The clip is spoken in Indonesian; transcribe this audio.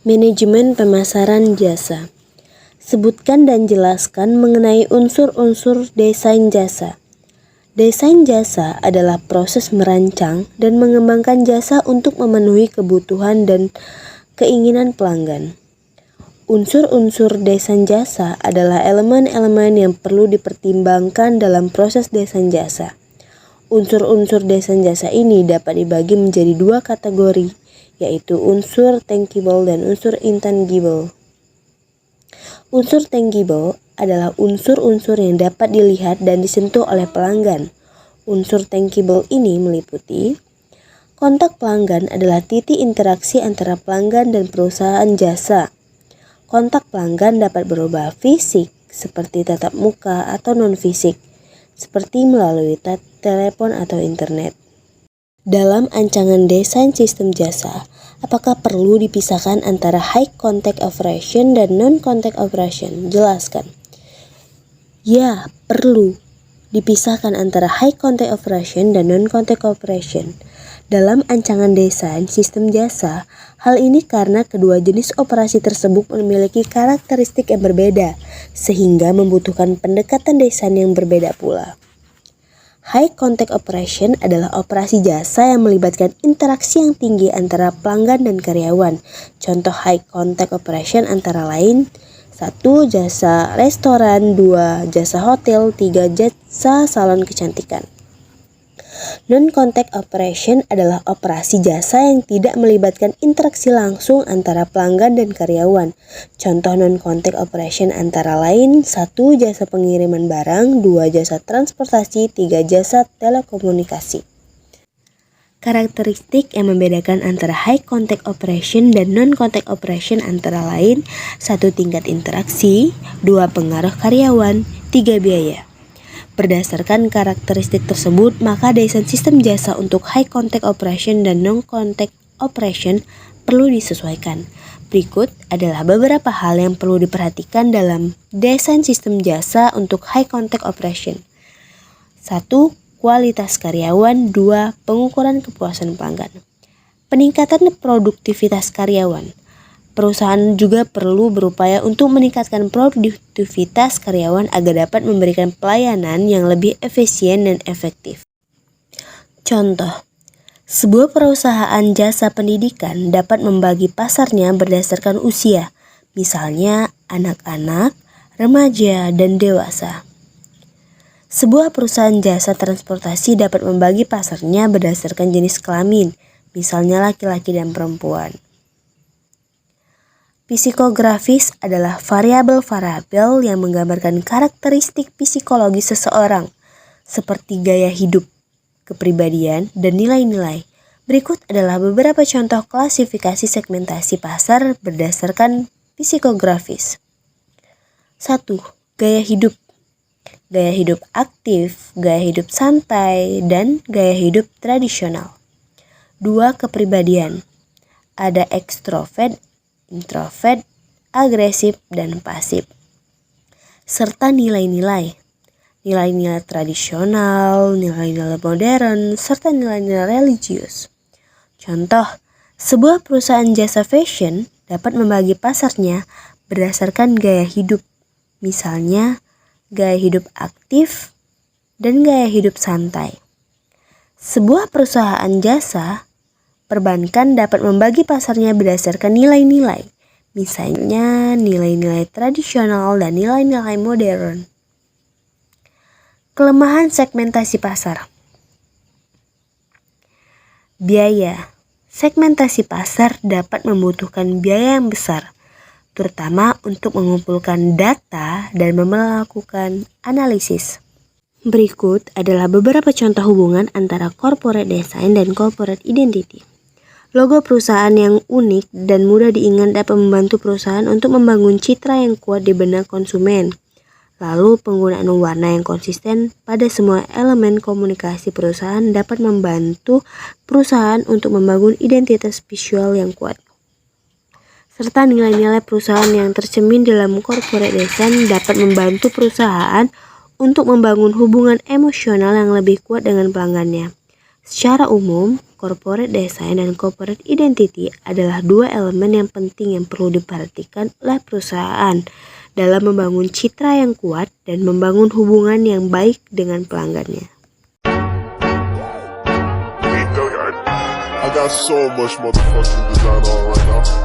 Manajemen pemasaran jasa. Sebutkan dan jelaskan mengenai unsur-unsur desain jasa. Desain jasa adalah proses merancang dan mengembangkan jasa untuk memenuhi kebutuhan dan keinginan pelanggan. Unsur-unsur desain jasa adalah elemen-elemen yang perlu dipertimbangkan dalam proses desain jasa. Unsur-unsur desain jasa ini dapat dibagi menjadi dua kategori, yaitu unsur tangible dan unsur intangible. Unsur tangible adalah unsur-unsur yang dapat dilihat dan disentuh oleh pelanggan. Unsur tangible ini meliputi kontak pelanggan adalah titik interaksi antara pelanggan dan perusahaan jasa. Kontak pelanggan dapat berubah fisik seperti tatap muka atau non-fisik, seperti melalui telepon atau internet. Dalam ancangan desain sistem jasa, apakah perlu dipisahkan antara high contact operation dan non-contact operation? Jelaskan. Ya, perlu dipisahkan antara high contact operation dan non-contact operation. Dalam ancangan desain sistem jasa, hal ini karena kedua jenis operasi tersebut memiliki karakteristik yang berbeda, sehingga membutuhkan pendekatan desain yang berbeda pula. High contact operation adalah operasi jasa yang melibatkan interaksi yang tinggi antara pelanggan dan karyawan. Contoh high contact operation antara lain 1. Jasa restoran, 2. Jasa hotel, 3. Jasa salon kecantikan. Non-contact operation adalah operasi jasa yang tidak melibatkan interaksi langsung antara pelanggan dan karyawan. Contoh non-contact operation antara lain 1. Jasa pengiriman barang, 2. Jasa transportasi, 3. Jasa telekomunikasi. Karakteristik yang membedakan antara high contact operation dan non-contact operation antara lain 1. Tingkat interaksi, 2. Pengaruh karyawan, 3. Biaya. Berdasarkan karakteristik tersebut, maka desain sistem jasa untuk high contact operation dan non-contact operation perlu disesuaikan. Berikut adalah beberapa hal yang perlu diperhatikan dalam desain sistem jasa untuk high contact operation. 1. Kualitas karyawan. 2. Pengukuran kepuasan pelanggan. Peningkatan produktivitas karyawan. Perusahaan juga perlu berupaya untuk meningkatkan produktivitas karyawan agar dapat memberikan pelayanan yang lebih efisien dan efektif. Contoh, sebuah perusahaan jasa pendidikan dapat membagi pasarnya berdasarkan usia, misalnya anak-anak, remaja, dan dewasa. Sebuah perusahaan jasa transportasi dapat membagi pasarnya berdasarkan jenis kelamin, misalnya laki-laki dan perempuan. Psikografis adalah variabel-variabel yang menggambarkan karakteristik psikologi seseorang, seperti gaya hidup, kepribadian, dan nilai-nilai. Berikut adalah beberapa contoh klasifikasi segmentasi pasar berdasarkan psikografis. 1. Gaya hidup. Gaya hidup aktif, gaya hidup santai, dan gaya hidup tradisional. 2. Kepribadian. Ada ekstrovert, introvert, agresif, dan pasif. Serta nilai-nilai. Nilai-nilai tradisional, nilai-nilai modern, serta nilai-nilai religius. Contoh, sebuah perusahaan jasa fashion dapat membagi pasarnya berdasarkan gaya hidup. Misalnya, gaya hidup aktif dan gaya hidup santai. Sebuah perusahaan jasa perbankan dapat membagi pasarnya berdasarkan nilai-nilai, misalnya nilai-nilai tradisional dan nilai-nilai modern. Kelemahan segmentasi pasar. Biaya. Segmentasi pasar dapat membutuhkan biaya yang besar, terutama untuk mengumpulkan data dan melakukan analisis. Berikut adalah beberapa contoh hubungan antara corporate design dan corporate identity. Logo perusahaan yang unik dan mudah diingat dapat membantu perusahaan untuk membangun citra yang kuat di benak konsumen. Lalu, penggunaan warna yang konsisten pada semua elemen komunikasi perusahaan dapat membantu perusahaan untuk membangun identitas visual yang kuat. Serta nilai-nilai perusahaan yang tercermin dalam corporate design dapat membantu perusahaan untuk membangun hubungan emosional yang lebih kuat dengan pelanggannya. Secara umum, corporate design dan corporate identity adalah dua elemen yang penting yang perlu diperhatikan oleh perusahaan dalam membangun citra yang kuat dan membangun hubungan yang baik dengan pelanggannya. I got so much motherfucking design on right now.